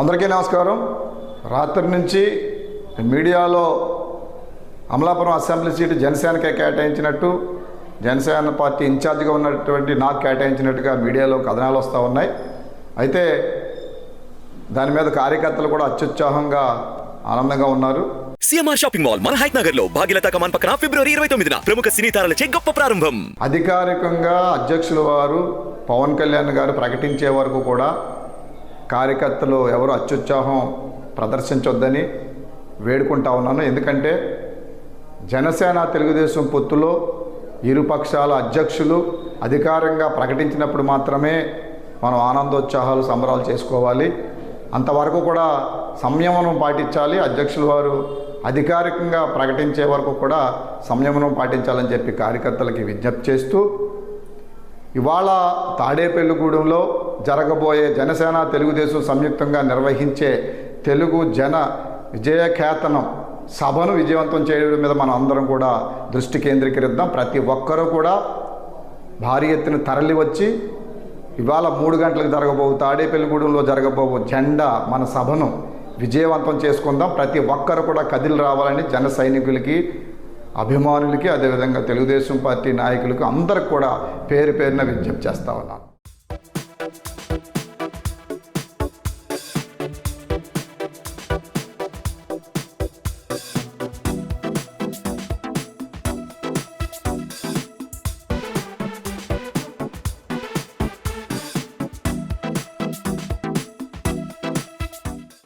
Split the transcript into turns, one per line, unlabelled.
అందరికీ నమస్కారం. రాత్రి నుంచి మీడియాలో అమలాపురం అసెంబ్లీ సీటు జనసేనకే కేటాయించినట్టు, జనసేన పార్టీ ఇన్ఛార్జిగా ఉన్నటువంటి నాకు కేటాయించినట్టుగా మీడియాలో కథనాలు వస్తూ ఉన్నాయి. అయితే దాని మీద కార్యకర్తలు కూడా అత్యుత్సాహంగా ఆనందంగా ఉన్నారు.
సిఎంఆర్ షాపింగ్ మాల్ మన హైట్ నగర్ లో భాగ్యలత కమాన్ పక్కన ఫిబ్రవరి 29న ప్రముఖ సినీ తారలచే గొప్ప ప్రారంభం.
అధికారికంగా అధ్యక్షుల వారు పవన్ కళ్యాణ్ గారు ప్రకటించే వరకు కూడా కార్యకర్తలు ఎవరు అత్యుత్సాహం ప్రదర్శించొద్దని వేడుకుంటా ఉన్నాను. ఎందుకంటే జనసేన తెలుగుదేశం పొత్తులో ఇరుపక్షాల అధ్యక్షులు అధికారంగా ప్రకటించినప్పుడు మాత్రమే మనం ఆనందోత్సాహాలు సంబరాలు చేసుకోవాలి. అంతవరకు కూడా సంయమనం పాటించాలి. అధ్యక్షుల వారు అధికారికంగా ప్రకటించే వరకు కూడా సంయమనం పాటించాలని చెప్పి కార్యకర్తలకి విజ్ఞప్తి చేస్తూ, ఇవాళ తాడేపల్లిగూడెంలో జరగబోయే జనసేన తెలుగుదేశం సంయుక్తంగా నిర్వహించే తెలుగు జన విజయకేతనం సభను విజయవంతం చేయడం మీద మనం అందరం కూడా దృష్టి కేంద్రీకరిద్దాం. ప్రతి ఒక్కరూ కూడా భారీ ఎత్తున తరలి వచ్చి ఇవాళ 3 గంటలకు జరగబోవు తాడేపల్లిగూడెంలో జరగబోవు జెండా మన సభను విజయవంతం చేసుకుందాం. ప్రతి ఒక్కరు కూడా కదిలి రావాలని జన సైనికులకి, అభిమానులకి, అదేవిధంగా తెలుగుదేశం పార్టీ నాయకులకు అందరికి కూడా పేరు పేరున విజ్ఞప్తి చేస్తా ఉన్నాను.